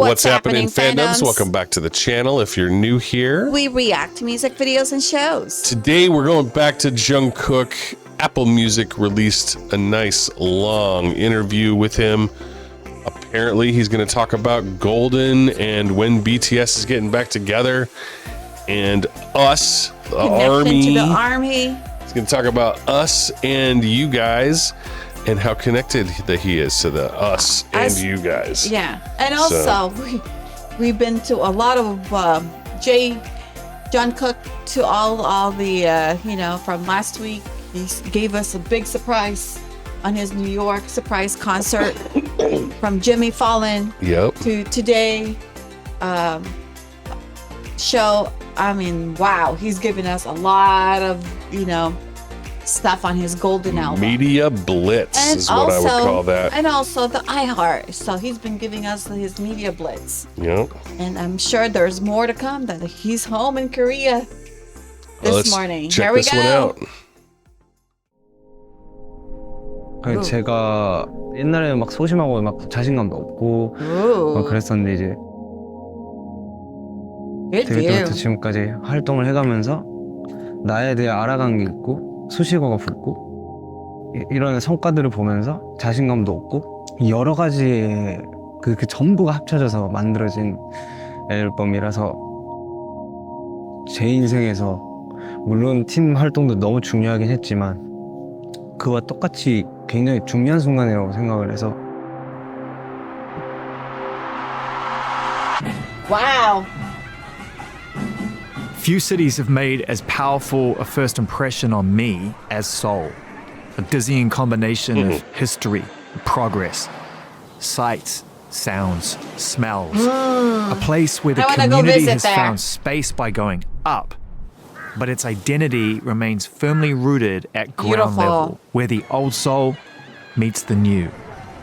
What's happening, fandoms? Welcome back to the channel. If you're new here, we react to music videos and shows. Today we're going back to Jung Kook. Apple Music released a nice long interview with him. Apparently he's going to talk about Golden and when BTS is getting back together and us, the army. To the army. He's going to talk about us and you guys and how connected that he is to the us and you guys. Yeah. And also we've been to a lot of Jung Kook to all the from last week. He gave us a big surprise on his New York surprise concert from Jimmy Fallon to today show. I mean, wow, he's giving us a lot of, stuff on his Golden album. Media blitz and is what I would call that. And also the iHeart. So he's been giving us his media blitz. Yep. And I'm sure there's more to come that he's home in Korea this morning. Check Here we this go. one out. 제가 옛날에 막 소심하고 막 자신감도 없고 막 그랬었는데 이제 데뷔 때부터 지금까지 활동을 해가면서 나에 대해 알아간 게 있고 수식어가 붙고 이런 성과들을 보면서 자신감도 얻고 여러 가지 그 전부가 합쳐져서 만들어진 앨범이라서 제 인생에서 물론 팀 활동도 너무 중요하긴 했지만 그와 똑같이 굉장히 중요한 순간이라고 생각을 해서 Wow. Few cities have made as powerful a first impression on me as Seoul. A dizzying combination of history, progress, sights, sounds, smells. A place where the community has found space by going up, but its identity remains firmly rooted at ground level, where the old Seoul meets the new.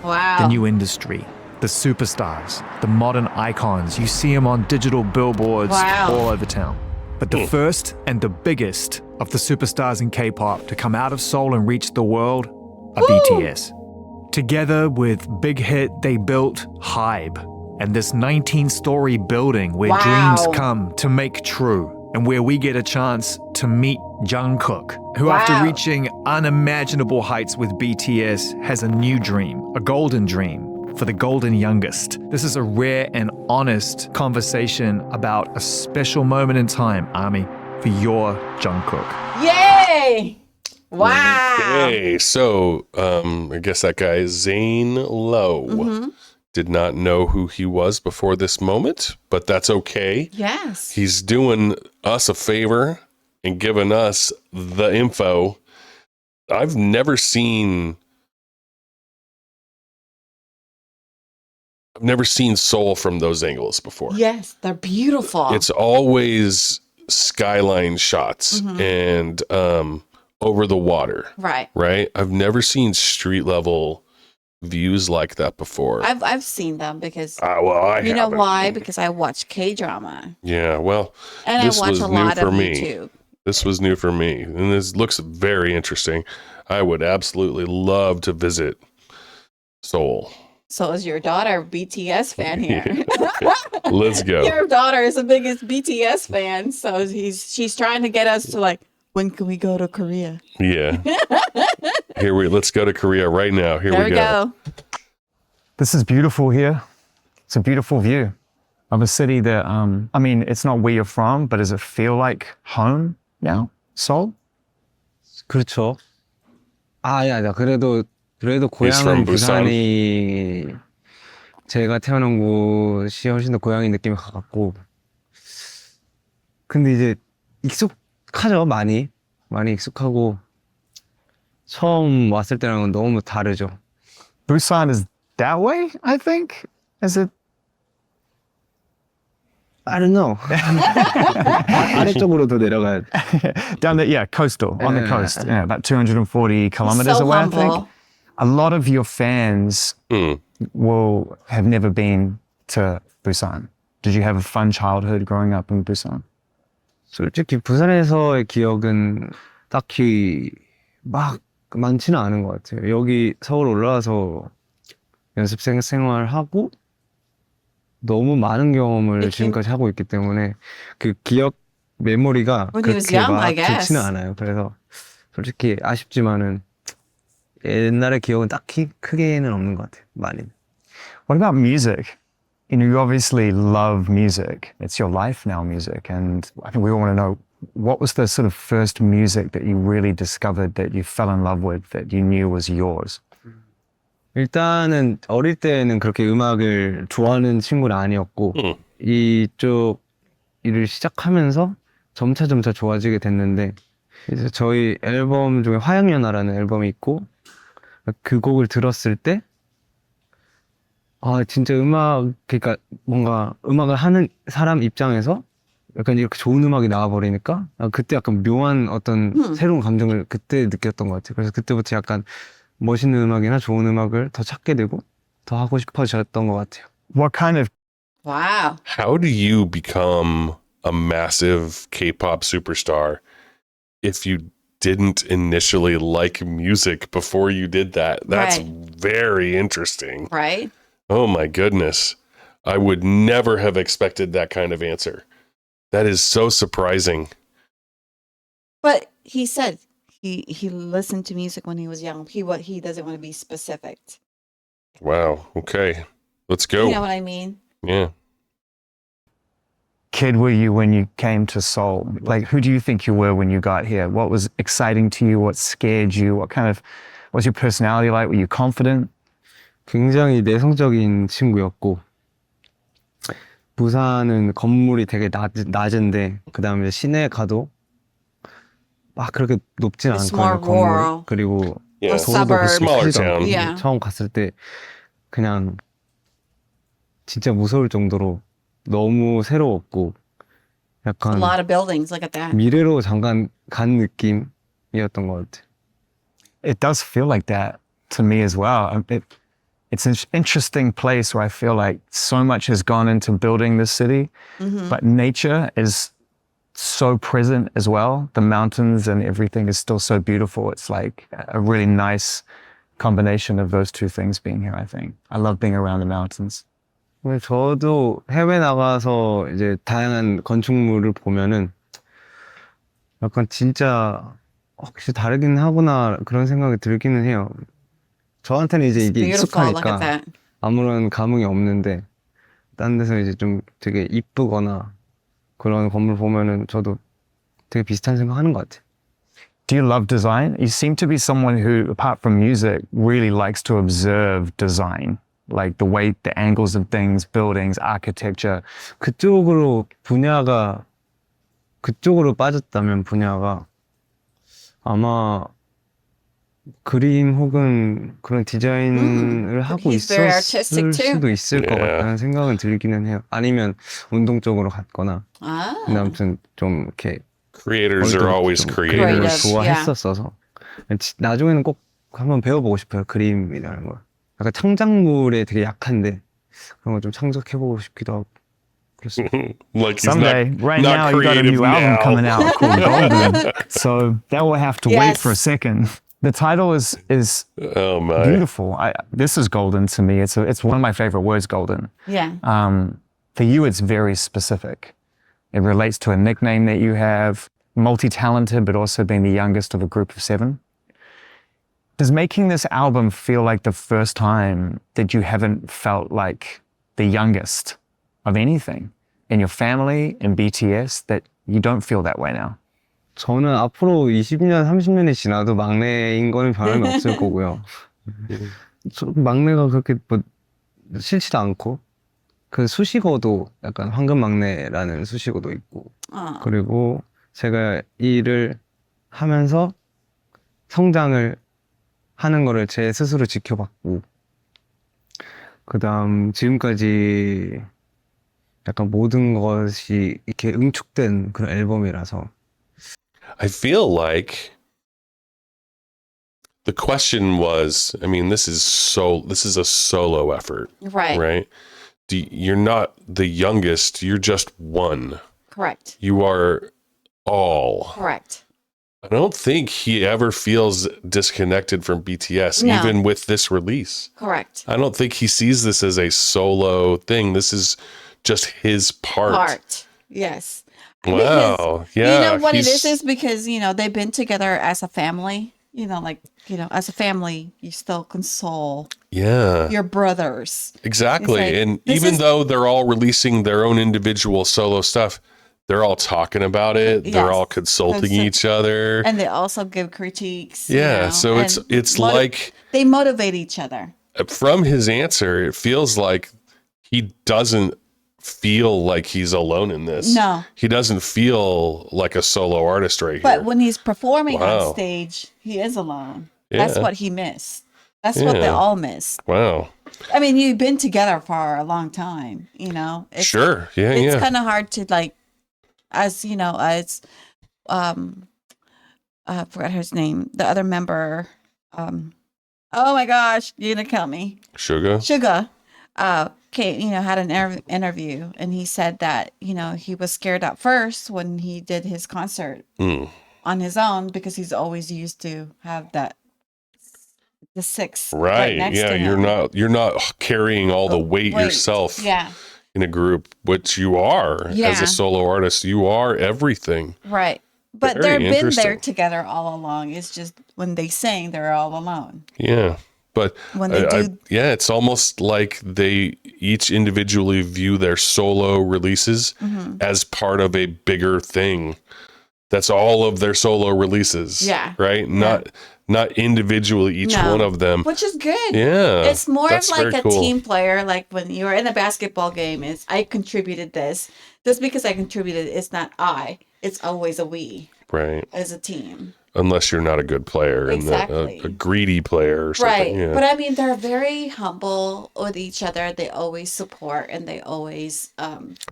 Wow. The new industry, the superstars, the modern icons. You see them on digital billboards all over town. But the first and the biggest of the superstars in K-pop to come out of Seoul and reach the world are BTS. Together with big hit they built Hybe and this 19-story building where dreams come to make true and where we get a chance to meet Jung Kook, who after reaching unimaginable heights with BTS has a new dream, a golden dream for the golden youngest. This is a rare and honest conversation about a special moment in time, ARMY, for your Jung Kook. Yay! Wow. Okay, so I guess that guy Zane Lowe did not know who he was before this moment, but that's okay. Yes. He's doing us a favor and giving us the info. I've never seen Seoul from those angles before. Yes, they're beautiful. It's always skyline shots and over the water. Right. Right? I've never seen street level views like that before. I've seen them because you know why? Because I watch K-drama. Yeah, well, and this I watch was a new lot for of me. YouTube. This was new for me, and this looks very interesting. I would absolutely love to visit Seoul. So is your daughter a BTS fan here? Let's go. Your daughter is the biggest BTS fan, so she's trying to get us to when can we go to Korea? Yeah. Let's go to Korea right now. Here we go. This is beautiful here. It's a beautiful view of a city that, I mean, it's not where you're from, but does it feel like home now? Seoul? 그렇죠. 그래도 고향은 부산이 제가 태어난 곳이 훨씬 더 고향의 느낌이 가깝고 근데 이제 익숙하죠. 많이 익숙하고 처음 왔을 때랑은 너무 다르죠. Busan is that way, I think? Is it? I don't know. 아래쪽으로 더 내려가야 Down the, coastal, on the coast. Yeah, about 240 kilometers away, I think. A lot of your fans will have never been to Busan. Did you have a fun childhood growing up in Busan? 솔직히 부산에서의 기억은 딱히 막 많지는 않은 것 같아요. 여기 서울 올라와서 연습생 생활하고 너무 많은 경험을 지금까지 하고 있기 때문에 그 기억 메모리가 When he was 그렇게 young, I 막 guess. 좋지는 않아요. 그래서 솔직히 아쉽지만은 옛날의 기억은 딱히 크게는 없는 것 같아요. 많이. What about music? You know, you obviously love music. It's your life now, music. And I think we all want to know, what was the sort of first music that you really discovered that you fell in love with, that you knew was yours? 일단은 어릴 때는 그렇게 음악을 좋아하는 친구는 아니었고 이쪽 일을 시작하면서 점차 좋아지게 됐는데 이제 저희 앨범 중에 화양연화라는 앨범이 있고 그 곡을 들었을 때 아 진짜 그러니까 뭔가 음악을 하는 사람 입장에서 약간 이렇게 좋은 음악이 나와버리니까 그때 약간 묘한 어떤 새로운 감정을 그때 느꼈던 것 같아요. 그래서 그때부터 약간 멋있는 음악이나 좋은 음악을 더 찾게 되고 더 하고 싶어졌던 것 같아요. What kind of Wow. How do you become a massive K-pop superstar if you didn't initially like music before you did that? That's Right. very interesting. Right? Oh my goodness. I would never have expected that kind of answer. That is so surprising. But he said he listened to music when he was young. He doesn't want to be specific. Wow. Okay. Let's go. You know what I mean? Yeah. kid were you when you came to Seoul? Like, who do you think you were when you got here? What was exciting to you? What scared you? What's your personality like? Were you confident? 굉장히 내성적인 친구였고 부산은 건물이 되게 낮은데 그 다음에 시내에 가도 막 그렇게 높진 It's 않거든요. more 건물. rural. 그리고 Yeah. suburb. 그렇게 Smaller 크지도 town. 않고 Yeah. 처음 갔을 때 그냥 진짜 무서울 정도로 너무 새로웠고 A 약간 lot of buildings. Look at that. 미래로 잠깐 간 느낌이었던 것 같아요. It does feel like that to me as well. It's an interesting place where I feel like so much has gone into building this city, but nature is so present as well. The mountains and everything is still so beautiful. It's like a really nice combination of those two things being here, I think. I love being around the mountains. 근데 저도 해외 나가서 이제 다양한 건축물을 보면은 약간 진짜 확실히 다르긴 하구나 그런 생각이 들기는 해요. 저한테는 이제 It's 이게 beautiful. Look at 익숙하니까 that. 아무런 감흥이 없는데 딴 데서 이제 좀 되게 이쁘거나 그런 건물 보면은 저도 되게 비슷한 생각하는 것 같아요. Do you love design? You seem to be someone who, apart from music, really likes to observe design. Like the way, the angles of things, buildings, architecture. 그쪽으로 빠졌다면 분야가 아마 그림 혹은 그런 디자인을 하고 He's very 있었을 artistic too. 수도 있을 것 Yeah. 같다는 생각은 들기는 해요. 아니면 운동 쪽으로 갔거나. 근데 Ah. 아무튼 좀 이렇게 Creators 어릴 are 때부터 always 좀 creators. 그림을 Creative, 좋아했었어서 나중에는 꼭 한번 배워보고 싶어요. 그림이라는 걸. 약간 창작물에 되게 약한데 그런 거 좀 창작해보고 싶기도 하고 그렇습니다. Like he's Someday, not, right not now, you got a creative new album now. coming out called Golden. So that will have to wait Yes. for a second. The title is Oh my. beautiful. This is golden to me. It's one of my favorite words, golden. Yeah. For you, it's very specific. It relates to a nickname that you have, multi-talented, but also being the youngest of a group of 7. Does making this album feel like the first time that you haven't felt like the youngest of anything in your family, in BTS, that you don't feel that way now? 저는 앞으로 20년, 30년이 지나도 막내인 거는 변함이 없을 거고요. 막내가 그렇게 뭐 싫지도 않고 그 수식어도 약간 황금 막내라는 수식어도 있고 Oh. 그리고 제가 이 일을 하면서 성장을 하는 거를 제 스스로 지켜봤고 그다음 지금까지 약간 모든 것이 이렇게 응축된 그런 앨범이라서 I feel like the question was, I mean, this is a solo effort, Right. right? You're not the youngest, you're just one. Correct. You are all Correct. I don't think he ever feels disconnected from BTS, No. even with this release. Correct. I don't think he sees this as a solo thing. This is just his part. Yes. Wow. Because, Yeah. you know what it is because, you know, they've been together as a family. You know, like, you know, as a family, you still console your brothers. Exactly. Like, and even though they're all releasing their own individual solo stuff, they're all talking about it. Yes. They're all consulting each other. And they also give critiques. Yeah. You know, So it's like they motivate each other. From his answer, it feels like he doesn't feel like he's alone in this. No. He doesn't feel like a solo artist right But here. when he's performing Wow. on stage, he is alone. Yeah. That's what he missed. That's what they Yeah. all missed. Wow. I mean, you've been together for a long time, you know. Sure. Yeah. It's Yeah. kind of hard to like, as you know, as I forgot his name, the other member. Oh my gosh, you're gonna kill me. Suga. You know, had an interview, and he said that, you know, he was scared at first when he did his concert on his own because he's always used to have the six right next to him. You're not carrying all the weight yourself. Yeah. In a group, which you are Yeah. as a solo artist, you are everything. Right. But Very they've been there interesting. together all along. It's just when they sing, they're all alone. Yeah. But When they do, it's almost like they each individually view their solo releases as part of a bigger thing. That's all of their solo releases. Yeah. Right? Not individually each No. one of them. which is good. Yeah. It's more of that's like very a cool. team player. Like when you're in a basketball game, is I contributed this. Just because I contributed, it's not I. It's always a we Right. as a team. Unless you're not a good player Exactly. and a greedy player or something. Right. Yeah. But I mean, they're very humble with each other. They always support and they always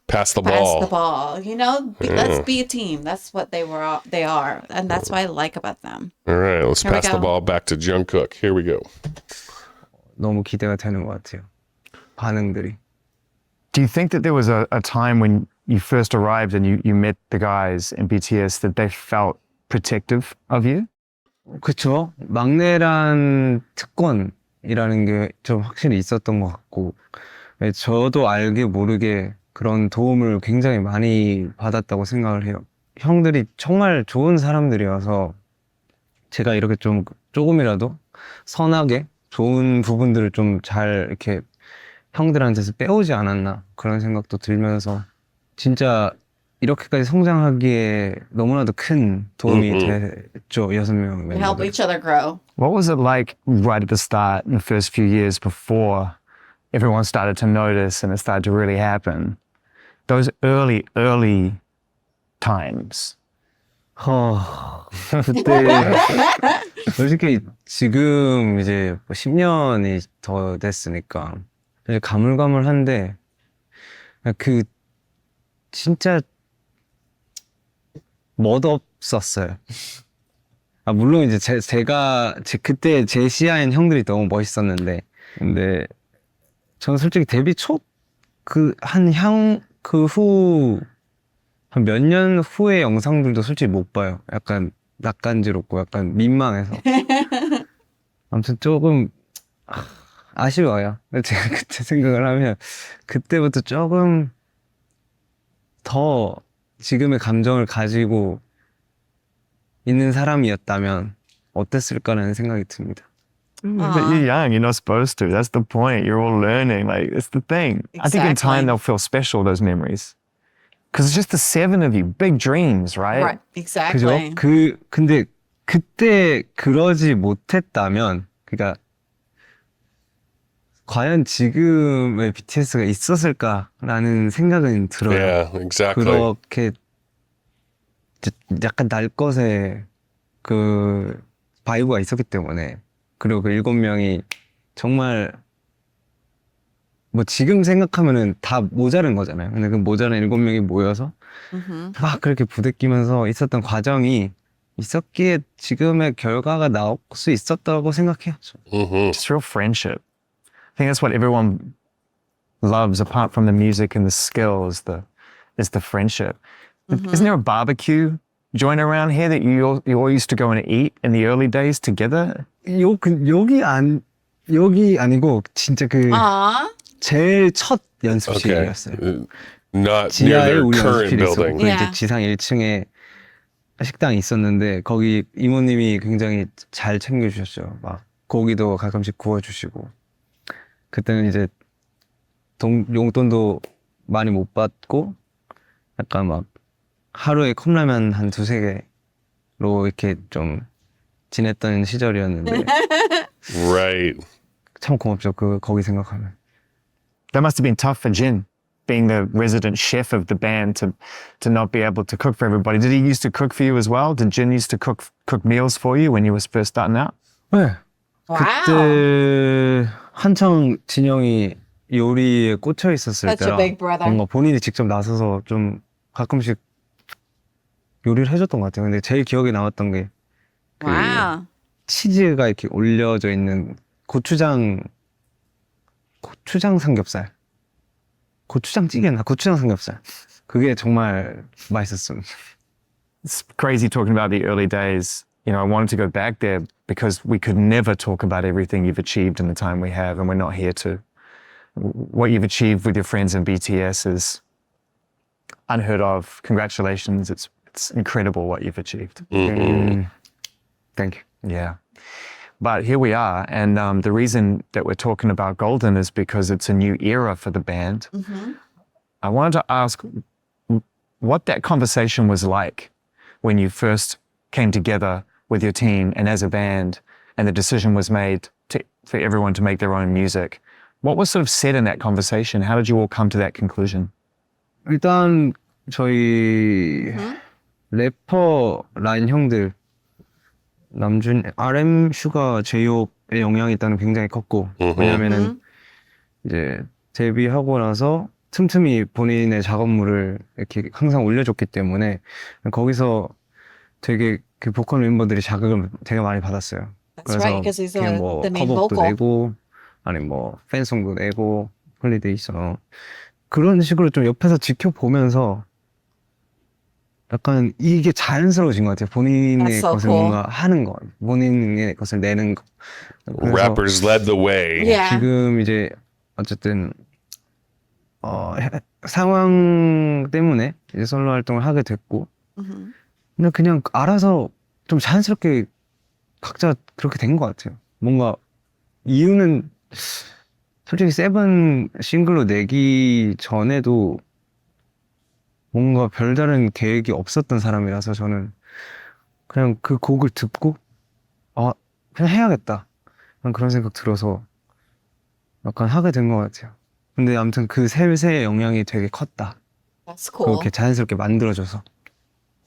Pass the pass ball. the ball. You know, let's be a team. That's what they are. And that's what I like about them. All right, let's Here we pass the go. ball back to Jungkook. Here we go. 너무 기대가 되는 것 같아요. 반응들이. Do you think that there was a time when you first arrived and you met the guys in BTS that they felt protective of you? 그쵸. 막내란 특권이라는 게 좀 확실히 있었던 것 같고, 저도 알게 모르게 그런 도움을 굉장히 많이 받았다고 생각을 해요. 형들이 정말 좋은 사람들이어서 제가 이렇게 좀 조금이라도 선하게 좋은 부분들을 좀 잘 이렇게 형들한테서 빼오지 않았나 그런 생각도 들면서 진짜 이렇게까지 성장하기에 너무나도 큰 도움이 됐죠. 6명 We help 멤버들. each other grow. What was it like right at the start in the first few years before everyone started to notice and it started to really happen? Those early times. 그때 솔직히 지금 이제 10년이 더 됐으니까 이제 가물가물한데 그 진짜 멋없었어요. 물론 이제 제가 그때 제 시야엔 형들이 너무 멋있었는데 근데 저는 솔직히 데뷔 초 한 몇 년 후의 영상들도 솔직히 못 봐요. 약간 낯간지럽고 약간 민망해서. 아무튼 조금 아쉬워요. 제가 그때 생각을 하면 그때부터 조금 더 지금의 감정을 가지고 있는 사람이었다면 어땠을까라는 생각이 듭니다. But you're young, you're not supposed to. That's the point. You're all learning. Like, it's the thing. I think in time Exactly. they'll feel special, those memories. Because it's just the 7 of you. Big dreams, right? Right. Exactly. 그죠? 근데 그때 그러지 못했다면, 그러니까 과연 지금의 BTS가 있었을까라는 생각은 들어요. Yeah, exactly. 그렇게 약간 날 것의 그 바이브가 있었기 때문에 그리고 그 7명이 정말 뭐 지금 생각하면은 다 모자른 거잖아요. 근데 그 모자란 7명이 모여서 막 그렇게 부대끼면서 있었던 과정이 있었기에 지금의 결과가 나올 수 있었다고 생각해요. It's real friendship. I think that's what everyone loves, apart from the music and the skills, is the friendship. Isn't there a barbecue joint around here that you all used to go and eat in the early days together? 여기 아니고 진짜 그 Aw. 제일 첫 Okay. 연습실이었어요. Not near 지하에 their 우리 current 연습실이 있었고 building. 그 Yeah. 이제 지상 1층에 식당이 있었는데 거기 이모님이 굉장히 잘 챙겨주셨죠. 막 고기도 가끔씩 구워주시고 그때는 이제 용돈도 많이 못 받고 약간 막 하루에 컵라면 한 두세 개로 이렇게 좀 지냈던 시절이었는데 Right. 참 고맙죠. 거기 생각하면. That must have been tough for Jin, being the resident chef of the band, to not be able to cook for everybody. Did he used to cook for you as well? Did Jin used to cook meals for you when you was first starting out? 네. Wow. 그때 한창 진영이 요리에 꽂혀 있었을 Such a 때라 big brother. 뭔가 본인이 직접 나서서 좀 가끔씩 요리를 해줬던 것 같아요. 근데 제일 기억에 남았던 게 Wow. 치즈가 이렇게 올려져 있는 고추장 삼겹살. 고추장 삼겹살. 그게 정말 맛있었어요. It's crazy talking about the early days. You know, I wanted to go back there because we could never talk about everything you've achieved in the time we have, and we're not here to. What you've achieved with your friends in BTS is unheard of. Congratulations. It's incredible what you've achieved. Thank you. Yeah. But here we are, and the reason that we're talking about Golden is because it's a new era for the band. I wanted to ask what that conversation was like when you first came together with your team and as a band, and the decision was made for everyone to make their own music. What was sort of said in that conversation? How did you all come to that conclusion? 일단 저희 래퍼 라인 형들 남준, RM, 슈가, 제이홉의 영향이 일단 굉장히 컸고 왜냐면은 이제 데뷔하고 나서 틈틈이 본인의 작업물을 이렇게 항상 올려줬기 때문에 거기서 되게 그 보컬 멤버들이 자극을 되게 많이 받았어요. That's right, because he's 그냥 뭐 the main 커버도 vocal. 내고 아니 뭐 팬송도 내고 홀리데이서 그런 식으로 좀 옆에서 지켜보면서 약간 이게 자연스러워진 것 같아요. 본인의 That's so 것을 cool. 뭔가 하는 거, 본인의 것을 내는 거. 그래서 Rappers led the way. Yeah. 지금 이제 어쨌든 상황 때문에 이제 솔로 활동을 하게 됐고, 근데 그냥 알아서 좀 자연스럽게 각자 그렇게 된 것 같아요. 뭔가 이유는 솔직히 세븐 싱글로 내기 전에도 뭔가 별다른 계획이 없었던 사람이라서 저는 그냥 그 곡을 듣고 그냥 해야겠다 그런 생각 들어서 약간 하게 된 것 같아요. 근데 아무튼 그 셋의 영향이 되게 컸다. That's cool. 그렇게 자연스럽게 만들어줘서.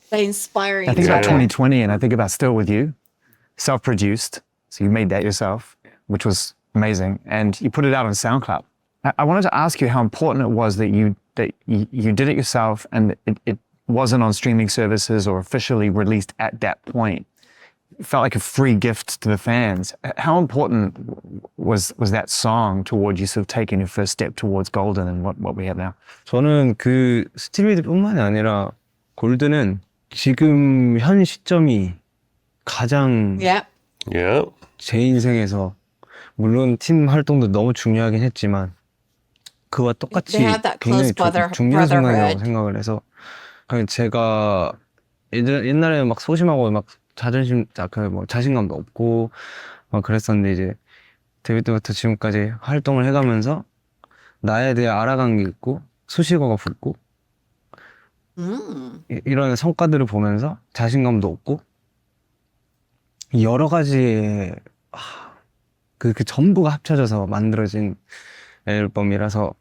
They inspire you. I think about Yeah. 2020 and I think about Still With You, self-produced. So you made that yourself, which was amazing. And you put it out on SoundCloud. I wanted to ask you how important it was that you did it yourself and it wasn't on streaming services or officially released at that point. It felt like a free gift to the fans. How important was that song toward you sort of taking your first step towards Golden and what we have now? 저는 그 스틸위드뿐만이 아니라 골든은 지금 현 시점이 가장 Yep. Yeah. 제 인생에서 물론 팀 활동도 너무 중요하긴 했지만 그와 똑같이 They have that close 굉장히 중요한 순간이라고 brotherhood. 생각을 해서 그냥 제가 옛날에 막 소심하고 막 자신감도 없고 막 그랬었는데 이제 데뷔 때부터 지금까지 활동을 해가면서 나에 대해 알아간 게 있고 수식어가 붙고 이런 성과들을 보면서 자신감도 얻고 여러 가지의 그 전부가 합쳐져서 만들어진 앨범이라서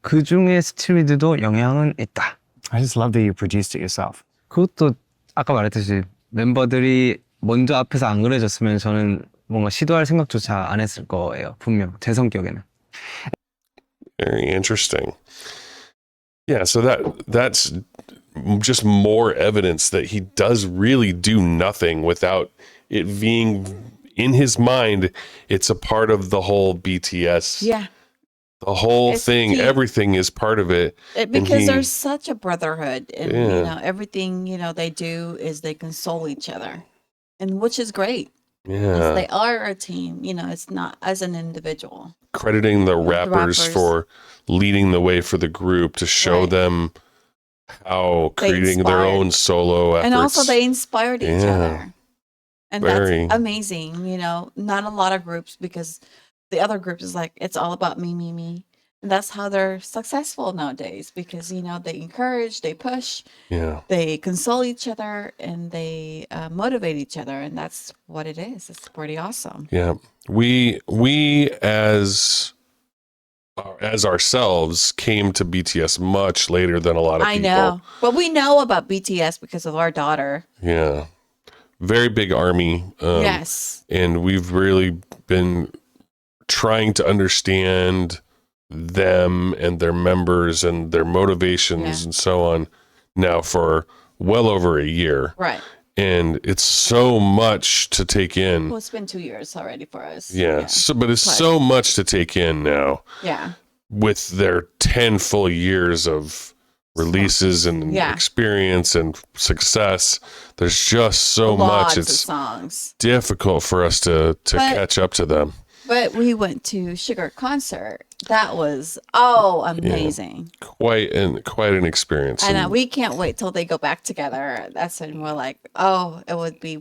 그 중에 스틸위드도 영향은 있다. I just love that you produced it yourself. 그것도 아까 말했듯이 멤버들이 먼저 앞에서 안 그래줬으면 저는 뭔가 시도할 생각조차 안 했을 거예요. 분명 제 성격에는. Very interesting. Yeah, so that's just more evidence that he does really do nothing without it being in his mind. It's a part of the whole BTS Yeah. The whole It's thing, deep. everything is part of it. Because there's such a brotherhood, and Yeah. everything they do is they console each other, and which is great. Yeah. They are a team. It's not as an individual. Crediting the rappers for leading the way for the group to show them how creating their own solo efforts. And also they inspired each other. And Very. that's amazing. Not a lot of groups, because the other groups is like, it's all about me, me, me. And that's how they're successful nowadays, because, they encourage, they push, they console each other, and they motivate each other. And that's what it is. It's pretty awesome. Yeah. We as ourselves came to BTS much later than a lot of people. I know. But we know about BTS because of our daughter. Yeah. Very big army. Yes. And we've really been trying to understand them and their members and their motivations and so on now for well over a year. Right. And it's so much to take in. Well, it's been 2 years already for us. Yeah. But it's so much to take in now. Yeah. With their 10 full years of releases and experience and success, there's just so much. It's songs. Difficult for us to catch up to them. But we went to Sugar concert. That was amazing. Quite an experience. And we can't wait till they go back together. That's when we're like, it would be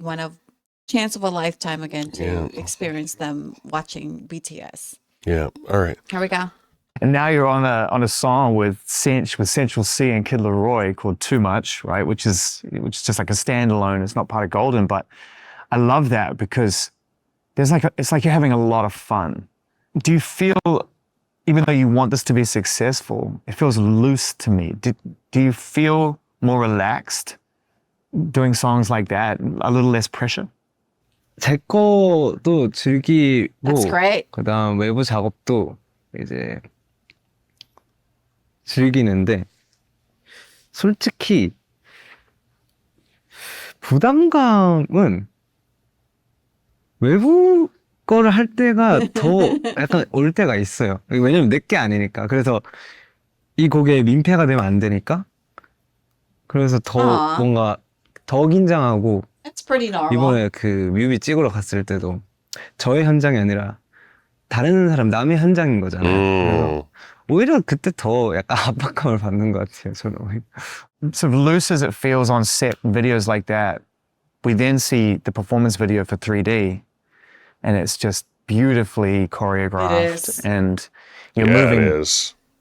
chance of a lifetime again to experience them watching BTS. Yeah. All right. Here we go. And now you're on a song with Central C and Kid Laroi called Too Much, right? Which is just like a standalone. It's not part of Golden, but I love that because it's like you're having a lot of fun. Do you feel, even though you want this to be successful, it feels loose to me. Do you feel more relaxed doing songs like that? A little less pressure? 제 거도 즐기고 That's great. 그다음 외부 작업도 이제 즐기는데 솔직히 부담감은 외부 거를 할 때가 더 약간 올 때가 있어요. 왜냐면 내게 아니니까. 그래서 이 곡에 민폐가 되면 안 되니까. 그래서 더 뭔가 더 긴장하고. That's pretty normal. 이번에 그 뮤비 찍으러 갔을 때도 저의 현장이 아니라 다른 사람 남의 현장인 거잖아요. 그래서 오히려 그때 더 약간 압박감을 받는 것 같아요. 저는. So loose as it feels on set videos like that, we then see the performance video for 3D, and it's just beautifully choreographed, and you're moving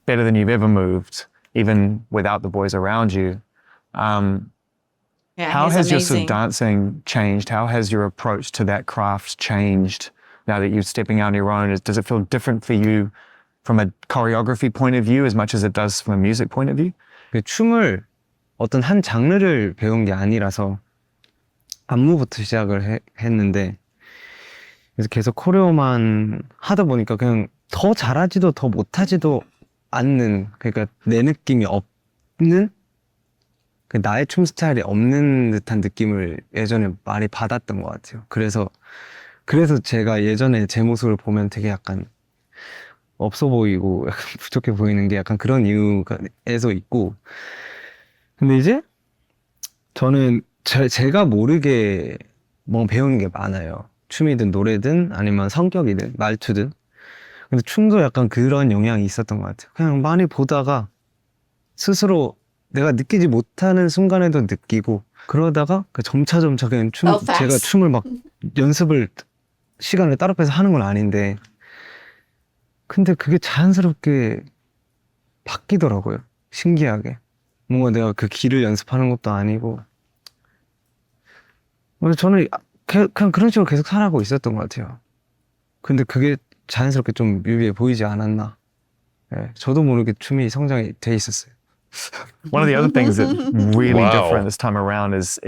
better than you've ever moved, even without the boys around you. How has your sort of dancing changed? How has your approach to that craft changed now that you're stepping out on your own? Does it feel different for you from a choreography point of view as much as it does from a music point of view? 춤을 어떤 한 장르를 배운 게 아니라서 안무부터 시작을 했는데 그래서 계속 코레오만 하다 보니까 그냥 더 잘하지도 더 못하지도 않는, 그러니까 내 느낌이 없는, 나의 춤 스타일이 없는 듯한 느낌을 예전에 많이 받았던 것 같아요. 그래서 제가 예전에 제 모습을 보면 되게 약간 없어 보이고 약간 부족해 보이는 게 약간 그런 이유에서 있고, 근데 이제 저는 제가 모르게 뭐 배우는 게 많아요. 춤이든 노래든 아니면 성격이든 말투든. 근데 춤도 약간 그런 영향이 있었던 것 같아요. 그냥 많이 보다가 스스로 내가 느끼지 못하는 순간에도 느끼고, 그러다가 점차 그냥 제가 춤을 막 연습을 시간을 따로 빼서 하는 건 아닌데, 근데 그게 자연스럽게 바뀌더라고요. 신기하게. 뭔가 내가 그 길을 연습하는 것도 아니고. 그래서 저는 그냥 그런 식으로 계속 살아가고 있었던 것 같아요. 근데 그게 자연스럽게 좀 뮤비에 보이지 않았나. 네, 저도 모르게 춤이 성장이 돼 있었어요. One of the other things that's really different this time around is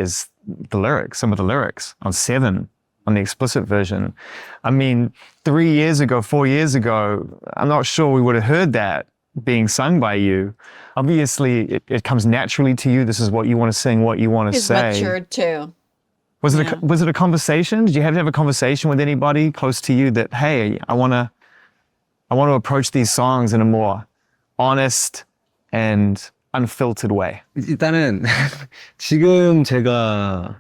the lyrics, some of the lyrics on 7, on the explicit version. I mean, 3 years ago, 4 years ago, I'm not sure we would have heard that being sung by you. Obviously, it comes naturally to you. This is what you want to sing, what you want to say. He's matured too. Was it a conversation? Did you have to have a conversation with anybody close to you that, hey, I want to I want to approach these songs in a more honest and unfiltered way. 일단은 지금 제가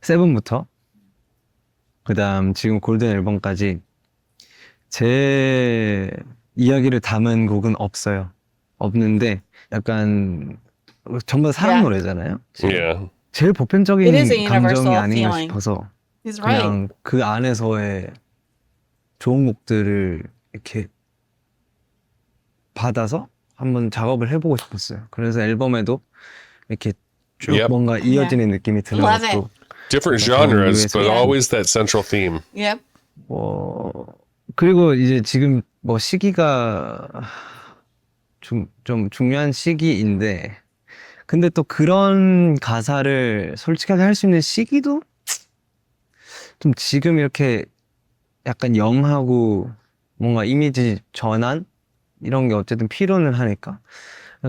세븐부터 그다음 지금 골든 앨범까지 제 이야기를 담은 곡은 없어요. 없는데 약간 전부 다 사랑 노래잖아요. Yeah. 제일 보편적인 It is a universal 감정이 아닌가 feeling. 싶어서 He's right. 그냥 그 안에서의 좋은 곡들을 이렇게 받아서 한번 작업을 해보고 싶었어요. 그래서 앨범에도 이렇게 쭉 Yep. 뭔가 이어지는 느낌이 드는 Love 것도 Different genres, but Yeah. always that central theme. Yep. 그리고 이제 지금 뭐 시기가 좀 중요한 시기인데 근데 또 그런 가사를 솔직하게 할 수 있는 시기도 좀 지금 이렇게 약간 영하고 뭔가 이미지 전환 이런 게 어쨌든 필요는 하니까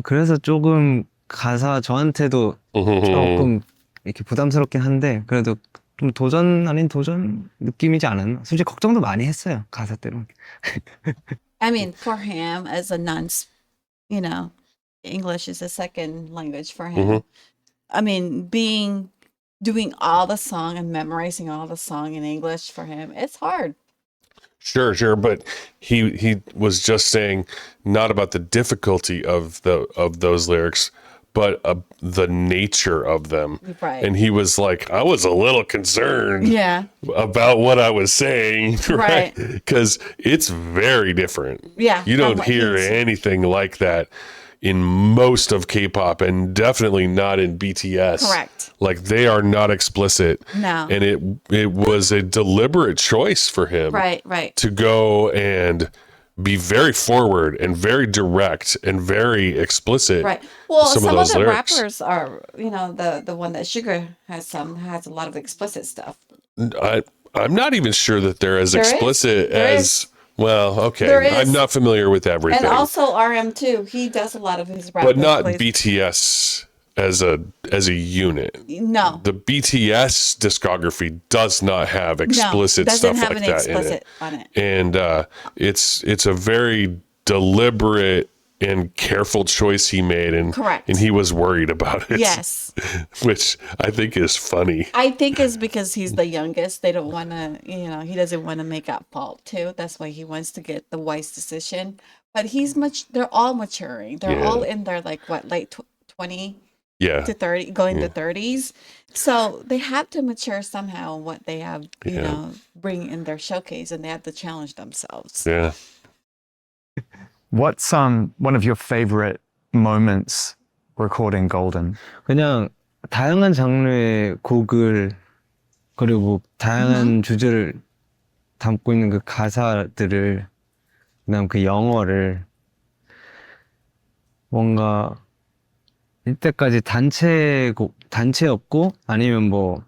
그래서 조금 가사 저한테도 조금 이렇게 부담스럽긴 한데 그래도 좀 도전 아닌 도전 느낌이지 않았나? 솔직히 걱정도 많이 했어요 가사 때문에. I mean, for him as a you know, English is a second language for him. I mean, doing all the song and memorizing all the song in English for him, it's hard. Sure, but he was just saying not about the difficulty of those lyrics, but the nature of them. Right. And he was like, I was a little concerned Yeah. about what I was saying, right? Right. Because it's very different. Yeah. You from don't what hear he's- anything like that in most of K-pop, and definitely not in BTS. Correct. Like they are not explicit. No. And it was a deliberate choice for him Right. to go and be very forward and very direct and very explicit. Right. Well, some some of of those the lyrics. rappers are, you know, the one that Sugar has a lot of explicit stuff. I'm not even sure that they're as There is. explicit There as is. well, okay. There is. I'm not familiar with everything. And also RM2, he does a lot of his rap. but not plays- BTS as a unit. No. The BTS discography does not have explicit doesn't stuff have like any that in explicit it. on it. And it's a very deliberate and careful choice he made, and Correct. and he was worried about it. Yes. Which I think is funny. I think it's because he's the youngest. They don't want to, you know, he doesn't want to make up fault too. That's why he wants to get the wise decision. But they're all maturing. They're Yeah. all in their late 20 Yeah. to 30, going to 30s. So they have to mature somehow in what they have, you know, bring in their showcase, and they have to challenge themselves. Yeah. What's one of your favorite moments recording Golden? 그냥 다양한 장르의 곡을 그리고 다양한 주제를 담고 있는 그 가사들을 그다음 그 영어를 뭔가 이때까지 단체였고 아니면 뭐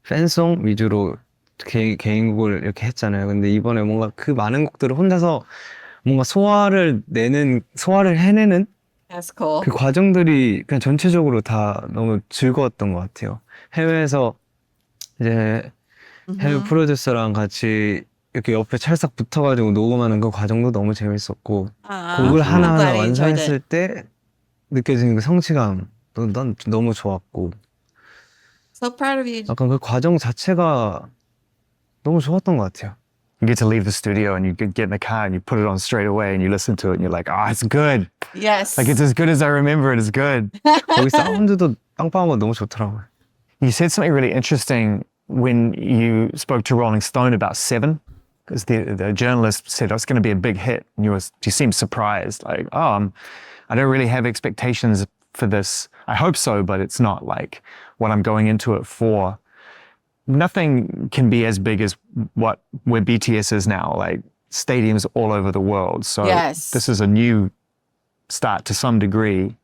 팬송 위주로 개인곡을 이렇게 했잖아요. 근데 이번에 뭔가 그 많은 곡들을 혼자서 뭔가 소화를 해내는 That's cool. 그 과정들이 그냥 전체적으로 다 너무 즐거웠던 것 같아요. 해외에서 이제 해외 프로듀서랑 같이 이렇게 옆에 찰싹 붙어가지고 녹음하는 그 과정도 너무 재밌었고 곡을 I'm 하나하나 glad you enjoyed 완성했을 it. 때 느껴지는 그 성취감 난 너무 좋았고 So proud of you. 약간 그 과정 자체가 너무 좋았던 것 같아요. You get to leave the studio and you get in the car and you put it on straight away and you listen to it and you're like, oh, it's good. Yes. Like it's as good as I remember it. It's good. 거기 사운드도 빵빵한 거 너무 좋더라고요. You said something really interesting when you spoke to Rolling Stone about Seven, because the journalist said, oh, it's going to be a big hit. And you seemed surprised, like, oh, I don't really have expectations for this. I hope so, but it's not like what I'm going into it for. Nothing can be as big as where BTS is now, like stadiums all over the world. So Yes. this is a new start to some degree.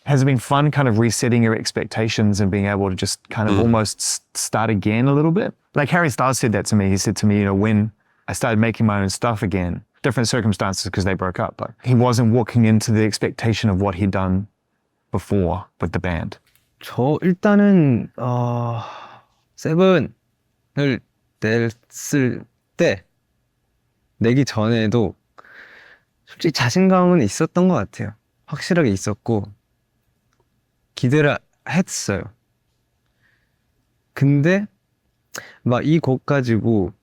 Has it been fun kind of resetting your expectations and being able to just kind of almost start again a little bit? Like Harry Styles said that to me. He said to me, you know, when I started making my own stuff again, different circumstances because they broke up, but he wasn't walking into the expectation of what he'd done before with the band. 저 일단은 세븐을 냈을 때 내기 전에도 솔직히 자신감은 있었던 것 같아요. 확실하게 있었고 기대를 했어요. 근데 막 이 곡 가지고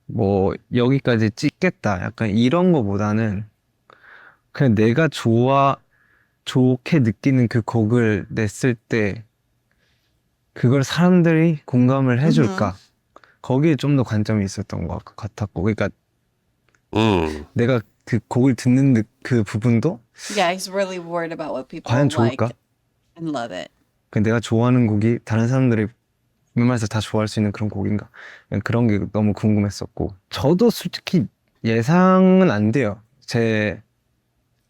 뭐 여기까지 찍겠다 약간 이런 거보다는 그냥 내가 좋게 느끼는 그 곡을 냈을 때 그걸 사람들이 공감을 해줄까 거기에 좀 더 관점이 있었던 것 같았고 그러니까 내가 그 곡을 듣는 그 부분도 Yeah, he's really worried about what people 과연 like 좋을까? and love it. 그 내가 좋아하는 곡이 다른 사람들이 웬만해서 다 좋아할 수 있는 그런 곡인가 그냥 그런 게 너무 궁금했었고 저도 솔직히 예상은 안 돼요.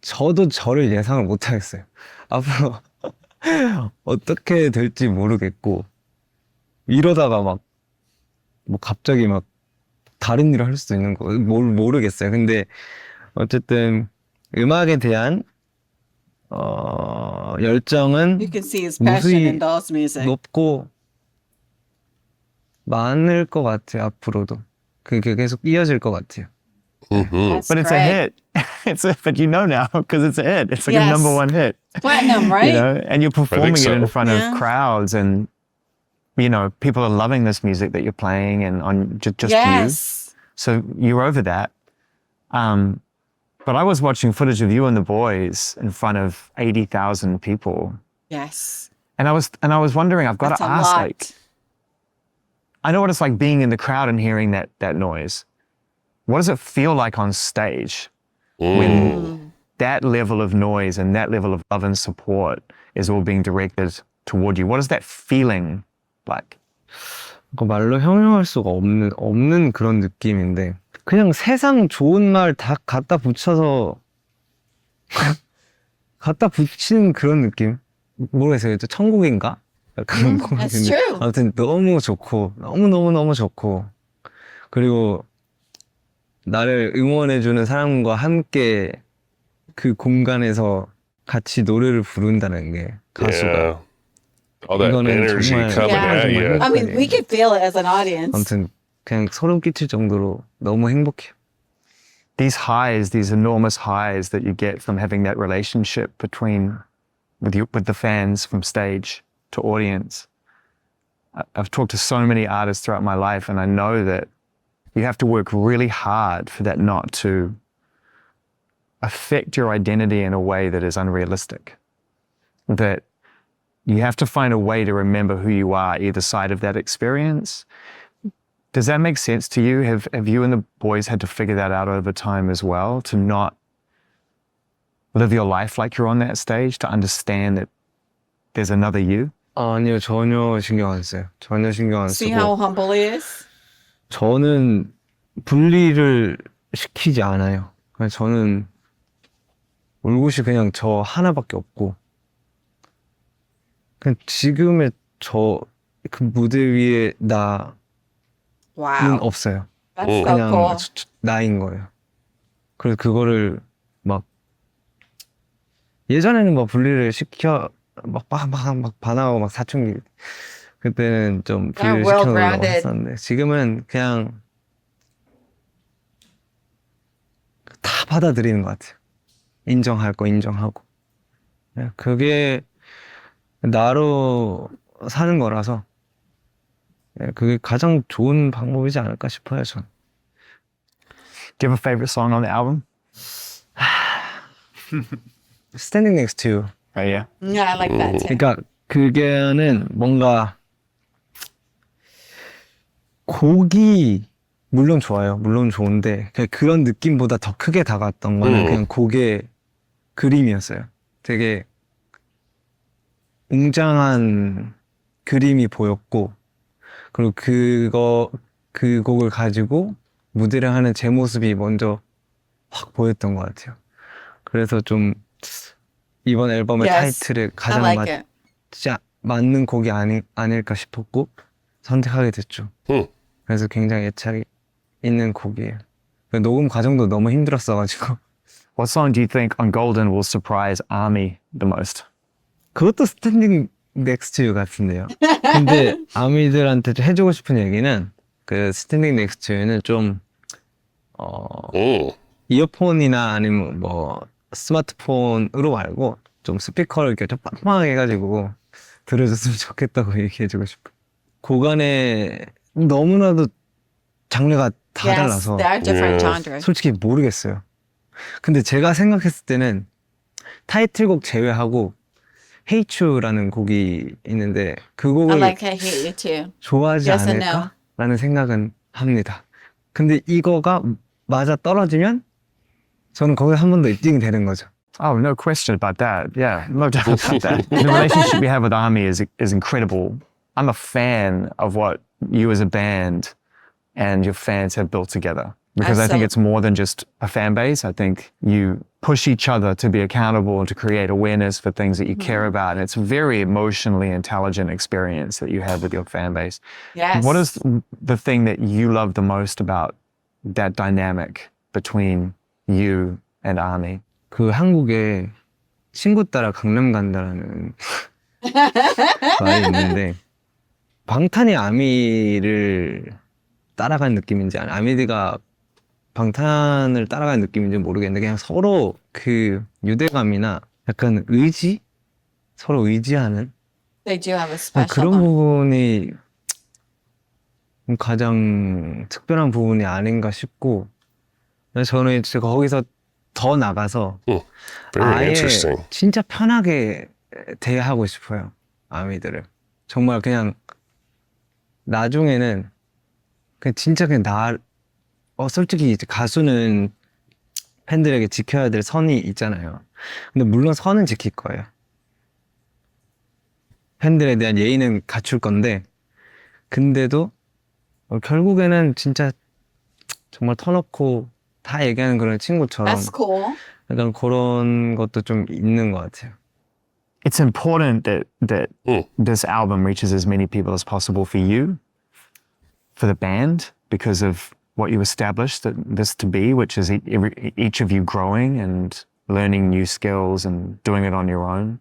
저도 저를 예상을 못 하겠어요. 앞으로 어떻게 될지 모르겠고 이러다가 막 뭐 갑자기 막 다른 일을 할 수도 있는 거 모르겠어요. 근데 어쨌든 음악에 대한 열정은 You can see his passion 무수히 in Doll's music. 높고 많을 것 같아요. 앞으로도 그게 계속 이어질 것 같아요. That's But it's great. a hit. But you know now because it's a hit. It's like a Yes. number one hit. Platinum, right? You know, and you're performing it in so. front Yeah. of crowds, and you know people are loving this music that you're playing, and on just you. Yes. So you're over that. But I was watching footage of you and the boys in front of 80,000 people, Yes. and I was wondering. I've got That's to a ask, lot. like, I know what it's like being in the crowd and hearing that noise. What does it feel like on stage when that level of noise and that level of love and support is all being directed toward you? What is that feeling like? 그 말로 형용할 수가 없는 그런 느낌인데 그냥 세상 좋은 말 다 갖다 붙여서 갖다 붙이는 그런 느낌 모르겠어요. 저 천국인가? 약간 That's true. 아무튼 너무 좋고 너무 좋고 그리고 나를 응원해주는 사람과 함께 그 공간에서 같이 노래를 부른다는 게 가수가 Yeah. All that 이거는 energy 정말 coming Yeah. at you. I mean, we can feel it as an audience. 아무튼 그냥 소름 끼칠 정도로 너무 행복해요. These highs, these enormous highs that you get from having that relationship with the fans from stage to audience. I've talked to so many artists throughout my life, and I know that you have to work really hard for that not to affect your identity in a way that is unrealistic. That you have to find a way to remember who you are either side of that experience. Does that make sense to you? Have you and the boys had to figure that out over time as well, to not live your life like you're on that stage, to understand that there's another you? 아니요, 전혀 신경 안 써요. 전혀 신경 안 See how 쓰고 humble he is? 저는 분리를 시키지 않아요. 그냥 저는 올 곳이 그냥 저 하나밖에 없고 그냥 지금의 저 그 무대 위에 나는 Wow. 없어요. That's so 그냥 cool. 나인 거예요. 그래서 그거를 막 예전에는 뭐 분리를 시켜 막 반하고 막 사춘기 그때는 좀 분리를 well 시켜놓으려고 grounded. 했었는데 지금은 그냥 다 받아들이는 것 같아요. 인정할 거 인정하고 그게 나로 사는 거라서 그게 가장 좋은 방법이지 않을까 싶어요. 저는. Do you have a favorite song on the album? Standing Next to You. Oh yeah. Yeah, I like that too. 그러니까 그게는 뭔가 곡이 물론 좋아요. 물론 좋은데 그냥 그런 느낌보다 더 크게 다가왔던 거는 그냥 곡의 그림이었어요. 되게 웅장한 그림이 보였고 그리고 그 곡을 가지고 무대를 하는 제 모습이 먼저 확 보였던 것 같아요. 그래서 좀 이번 앨범의 Yes, 타이틀에 I 가장 like it. 맞는 곡이 아닐까 싶었고 선택하게 됐죠. 그래서 굉장히 애착이 있는 곡이에요. 녹음 과정도 너무 힘들었어가지고 What song do you think on Golden will surprise ARMY the most? 그것도 스탠딩 넥스트 유 같은데요. 근데 아미들한테 해주고 싶은 얘기는 그 스탠딩 넥스트 유는 좀 이어폰이나 아니면 뭐 스마트폰으로 말고 좀 스피커를 이렇게 좀 빵빵하게 해가지고 들어줬으면 좋겠다고 얘기해주고 싶어. 곡안에 너무나도 장르가 다 Yes, 달라서 there are different Yeah. genres. 솔직히 모르겠어요. 근데 제가 생각했을 때는 타이틀곡 제외하고 Hate You라는 곡이 있는데 그 I 곡을 like I Hate You Too. 좋아하지 Yes and no. 않을까라는 생각은 합니다. 근데 이거가 맞아 떨어지면 저는 거기서 한 번 더 입증이 되는 거죠. Oh, no question about that. Yeah, no doubt about that. The relationship you have with Army is incredible. I'm a fan of what you as a band and your fans have built together. Because I think it's more than just a fan base. I think you push each other to be accountable and to create awareness for things that you care about. And it's a very emotionally intelligent experience that you have with your fan base. Yes. What is the thing that you love the most about that dynamic between you and Army? 그 한국에 친구 따라 강남 간다라는 말이 있는데 방탄이 아미를 따라가는 느낌인지 아니 아미가 방탄을 따라가는 느낌인지 모르겠는데 그냥 서로 그 유대감이나 약간 의지? 서로 의지하는 They do have a special 그런 bond. 부분이 가장 특별한 부분이 아닌가 싶고 저는 진짜 거기서 더 나가서 Very 아예 interesting. 진짜 편하게 대하고 싶어요. 아미들을. 정말 그냥 나중에는 그냥 진짜 그냥 솔직히 이제 가수는 팬들에게 지켜야 될 선이 있잖아요. 근데 물론 선은 지킬 거예요. 팬들에 대한 예의는 갖출 건데 근데도 결국에는 진짜 정말 터놓고 다 얘기하는 그런 친구처럼 That's cool. 약간 그런 것도 좀 있는 것 같아요. It's important that this album reaches as many people as possible for you, for the band, because of what you established this to be, which is each of you growing and learning new skills and doing it on your own.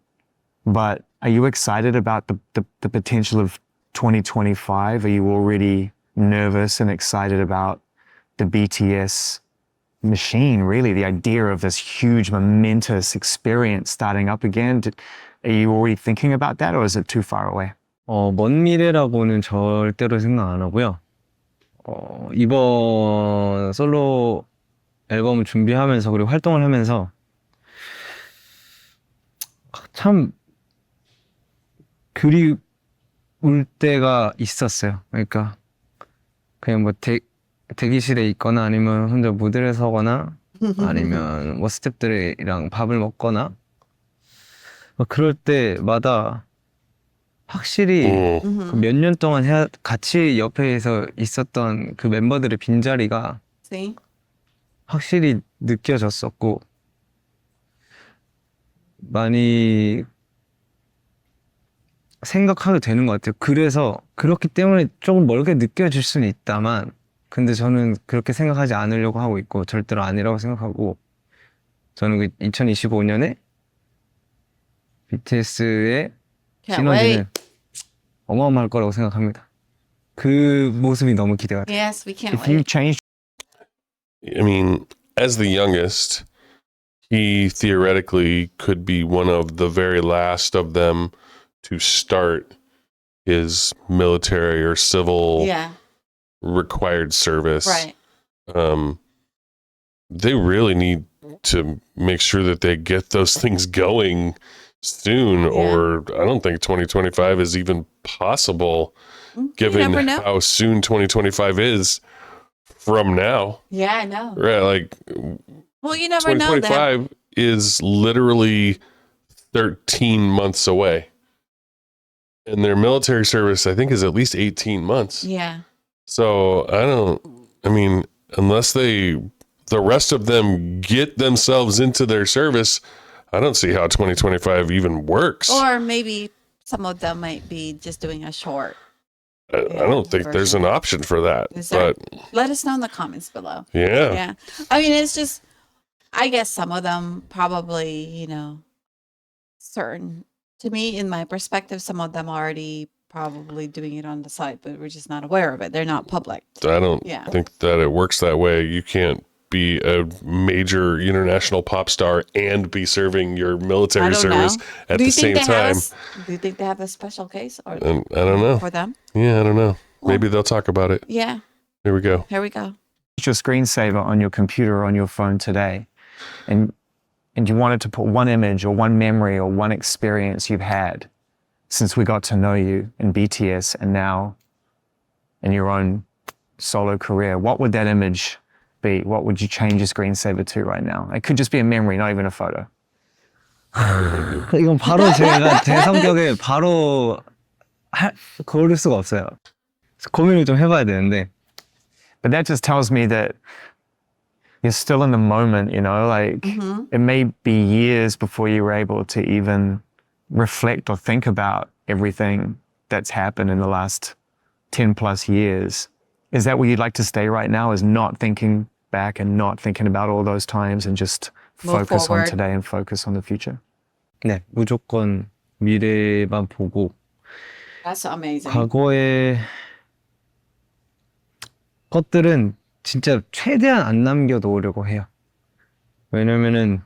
But are you excited about the potential of 2025? Are you already nervous and excited about the BTS machine, really, the idea of this huge, momentous experience starting up again? Are you already thinking about that, or is it too far away? 먼 미래라고는 절대로 생각 안 하고요. 이번 솔로 앨범을 준비하면서 그리고 활동을 하면서 참 그리울 때가 있었어요. 그러니까 그냥 뭐 대기실에 있거나 아니면 혼자 무대를 서거나 아니면 뭐 스태프들이랑 밥을 먹거나 그럴 때마다 확실히 몇 년 동안 같이 옆에서 있었던 그 멤버들의 빈자리가 See? 확실히 느껴졌었고 많이 생각하게 되는 것 같아요. 그래서 그렇기 때문에 조금 멀게 느껴질 수는 있다만 근데 저는 그렇게 생각하지 않으려고 하고 있고 절대로 아니라고 생각하고 저는 그 2025년에 BTS의 Can't wait. 시너지는 어마어마할 거라고 생각합니다. 그 모습이 너무 기대가 돼요. Yes, we can't If you wait. change I mean, as the youngest, he theoretically could be one of the very last of them to start his military or civil Yeah, required service. right. They really need to make sure that they get those things going soon, or I don't think 2025 is even possible, given never know. how soon 2025 is from now. Yeah, I know. Right, like Well, you never know that. 2025 is literally 13 months away. And their military service, I think, is at least 18 months. Yeah. So I mean, unless the rest of them get themselves into their service, I don't see how 2025 even works. Or maybe some of them might be just doing a short. I don't think there's an option for that. Is there? But Let us know in the comments below. yeah. Yeah. I mean, it's just, I guess some of them probably, certain, to me, in my perspective, some of them already probably doing it on the side, but we're just not aware of it. They're not public. I don't Yeah. think that it works that way. You can't be a major international pop star and be serving your military service at the same time. Do you think they have a special case? Or I don't know. For them? Yeah, I don't know. Maybe they'll talk about it. Yeah. Here we go. Here we go. Your screensaver on your computer or on your phone today, and you wanted to put one image or one memory or one experience you've had since we got to know you in BTS and now in your own solo career, what would that image be? What would you change your screensaver to right now? It could just be a memory, not even a photo. 이건 바로 제가 제 성격에 바로 고를 수가 없어요. 고민을 좀 해봐야 되는데. But that just tells me that you're still in the moment, you know, like it may be years before you were able to even reflect or think about everything that's happened in the last 10 plus years. Is that where you'd like to stay right now, is not thinking back and not thinking about all those times and just focus on today and focus on the future? 네, 무조건 미래만 보고 That's amazing. 과거의 것들은 진짜 최대한 안 남겨놓으려고 해요. 왜냐면은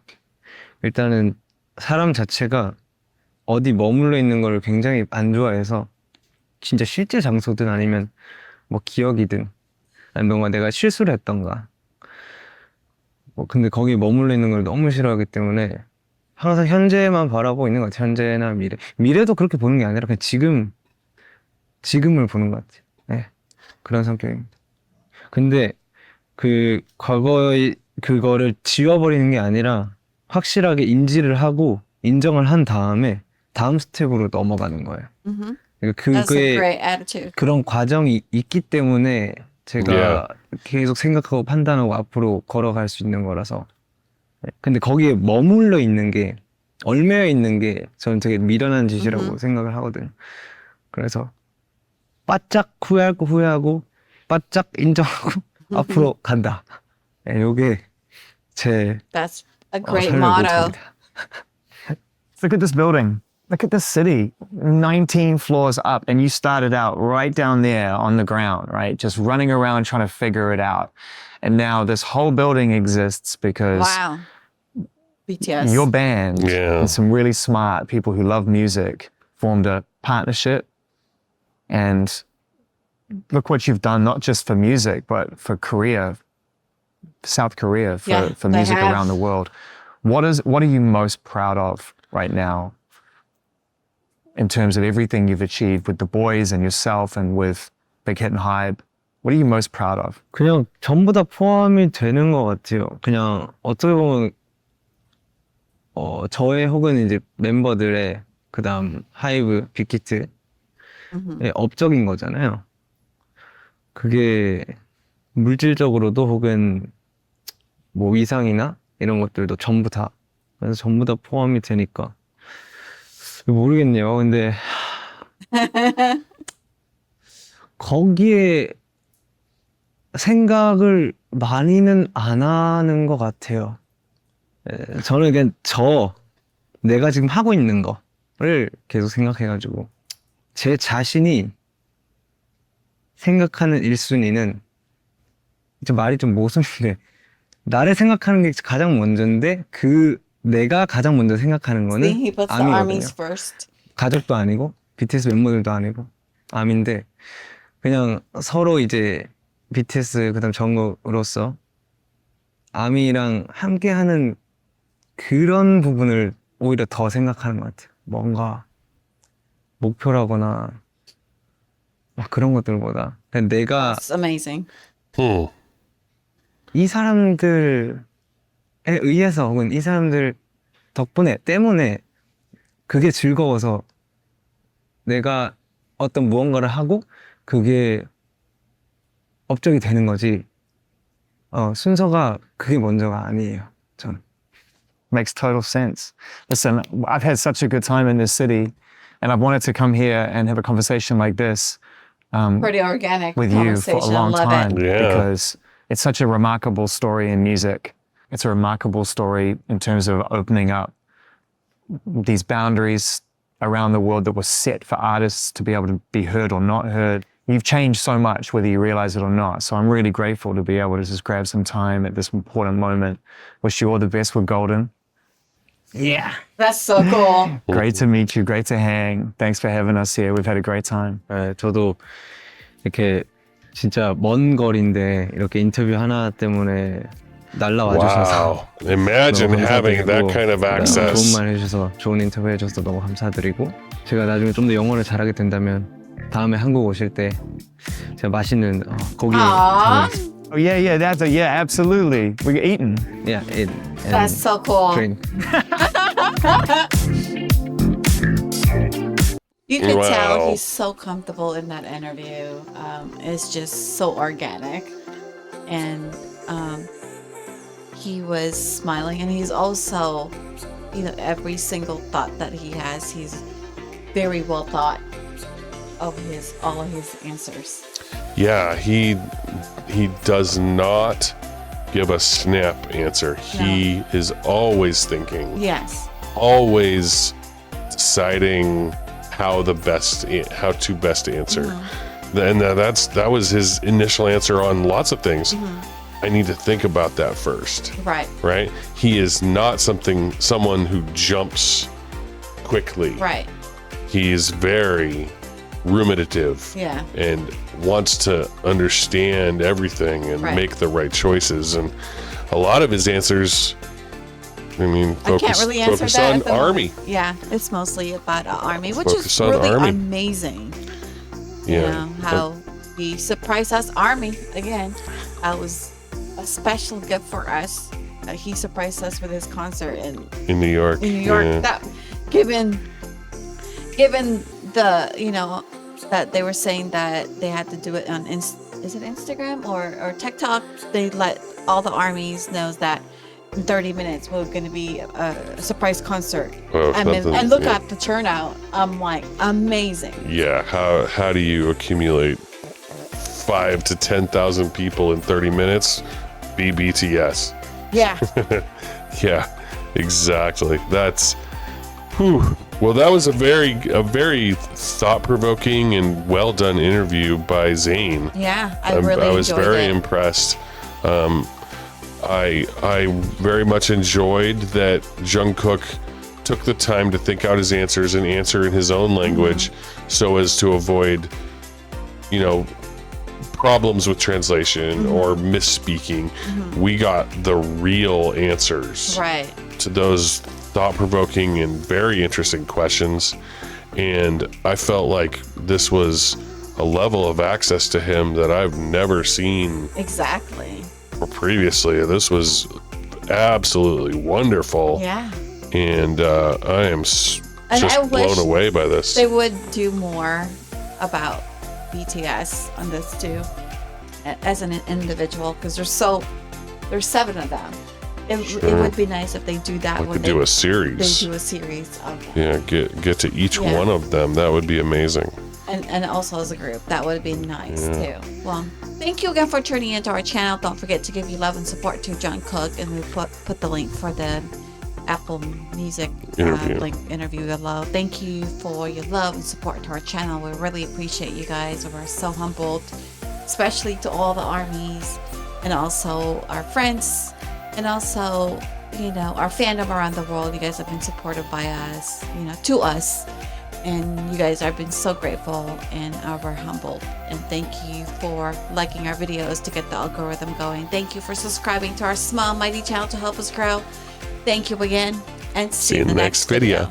일단은 사람 자체가 어디 머물러 있는 걸 굉장히 안 좋아해서 진짜 실제 장소든 아니면 뭐 기억이든 아니면 뭔가 내가 실수를 했던가 뭐 근데 거기에 머물러 있는 걸 너무 싫어하기 때문에 항상 현재만 바라보고 있는 것 같아요. 현재나 미래. 미래도 그렇게 보는 게 아니라 그냥 지금을 보는 것 같아요. 네, 그런 성격입니다. 근데 그 과거의 그거를 지워버리는 게 아니라 확실하게 인지를 하고 인정을 한 다음에 다음 스텝으로 넘어가는 거예요. 그러니까 That's a 그게 great attitude. 그런 과정이 있기 때문에 제가 계속 생각하고 판단하고 앞으로 걸어갈 수 있는 거라서. 근데 거기에 머물러 있는 게, 얽매여 있는 게 저는 되게 미련한 짓이라고 생각을 하거든요. 그래서 바짝 후회할 거 후회하고 바짝 인정하고 앞으로 간다. 네, 요게 제 That's a great 삶의 motto. 모토입니다. Look at this building. Look at this city, 19 floors up, and you started out right down there on the ground, right? Just running around trying to figure it out. And now this whole building exists because Wow. BTS. your band Yeah. and some really smart people who love music formed a partnership. And look what you've done, not just for music, but for Korea, South Korea, for they music have. around the world. What are you most proud of right now in terms of everything you've achieved with the boys and yourself and with Big Hit and Hype? What are you most proud of? 그냥 전부 다 포함이 되는 것 같아요. 그냥 어떻게 보면 저의 혹은 이제 멤버들의 그다음 하이브, 빅히트의 업적인 거잖아요. 그게 물질적으로도 혹은 뭐 위상이나 이런 것들도 전부 다, 그래서 전부 다 포함이 되니까 모르겠네요. 근데 거기에 생각을 많이는 안 하는 것 같아요. 저는 그냥 내가 지금 하고 있는 거를 계속 생각해가지고 제 자신이 생각하는 1순위는 좀 말이 좀 모순인데 나를 생각하는 게 가장 먼저인데 내가 가장 먼저 생각하는 거는 See, he puts the 암이거든요. armies first. 가족도 아니고 BTS 멤버들도 아니고 암인데 그냥 서로 이제 BTS 그다음 정국으로서 아미랑 함께하는 그런 부분을 오히려 더 생각하는 것 같아요. 뭔가 목표라거나 막 그런 것들보다 그냥 내가 That's amazing. 이 사람들에 의해서 혹은 이 사람들 때문에 그게 즐거워서 내가 어떤 무언가를 하고 그게 업적이 되는 거지 순서가 그게 먼저가 아니에요. 전. Makes total sense. Listen, I've had such a good time in this city, and I've wanted to come here and have a conversation like this Pretty organic with you for a conversation. long I love time it. Yeah. because it's such a remarkable story in music. It's a remarkable story in terms of opening up these boundaries around the world that were set for artists to be able to be heard or not heard. you've changed so much, whether you realize it or not. So I'm really grateful to be able to just grab some time at this important moment. Wish you all the best with Golden. Yeah. That's so cool. Great to meet you. Great to hang. Thanks for having us here. We've had a great time. 네, 저도 이렇게 진짜 먼 거리인데 이렇게 인터뷰 하나 때문에 날라와 주셔서 Wow. Imagine 너무 having that 감사드리고, kind of 좋은 access. 말 해주셔서 좋은 인터뷰 해줘서 너무 감사드리고 제가 나중에 좀 더 영어를 잘하게 된다면 다음에 한국 오실 때 제가 맛있는 고기 Aww. 잘하겠습니다. Oh, yeah, absolutely. We're eating. Yeah, That's so cool. drink. You could Wow. tell he's so comfortable in that interview. It's just so organic. And he was smiling, and he's also, every single thought that he has, he's very well thought of all of his answers. Yeah, he does not give a snap answer. He is always thinking, Yes. always deciding how to best answer. And that was his initial answer on lots of things. I need to think about that first. Right. He is not someone who jumps quickly. Right. He is very ruminative. Yeah. And wants to understand everything and Right. make the right choices. And a lot of his answers, I mean, I can't really answer focus that on at the moment. army. Yeah, it's mostly about army, which Focus is on really army. amazing. Yeah. You know, how he surprised us, army again. That was a special gift for us. He surprised us with his concert in In New York. New York. Yeah. That given the that they were saying that they had to do it on is it Instagram or TikTok? They let all the armies know that in 30 minutes we're going to be a surprise concert. Oh, And look yeah. at the turnout. I'm like, amazing. Yeah. How do you accumulate 5,000 to 10,000 people in 30 minutes? Be BTS. Yeah. Yeah, exactly. That's whew. Well, that was a very thought-provoking and well-done interview by Zayn. Yeah, I really was enjoyed very it. impressed. I very much enjoyed that Jungkook took the time to think out his answers and answer in his own language, so as to avoid, problems with translation or misspeaking. We got the real answers Right. to those thought-provoking and very interesting questions, and I felt like this was a level of access to him that I've never seen Exactly. previously. This was absolutely wonderful. Yeah. And I am And just I wish blown away by this. They would do more about BTS on this too, as an individual, because there's 7 of them. It would be nice if they do that. We when could do a series. They do a series of them. Yeah, get to each Yeah. one of them. That would be amazing. And also as a group, that would be nice too. Well, thank you again for tuning into our channel. Don't forget to give your love and support to Jungkook, and we put the link for the Apple Music interview below. Thank you for your love and support to our channel. We really appreciate you guys. We're so humbled, especially to all the armies and also our friends and also our fandom around the world. You guys have been supportive by us, to us. And you guys have been so grateful, and we're humbled. And thank you for liking our videos to get the algorithm going. Thank you for subscribing to our small, mighty channel to help us grow. Thank you again, and see you in the next video.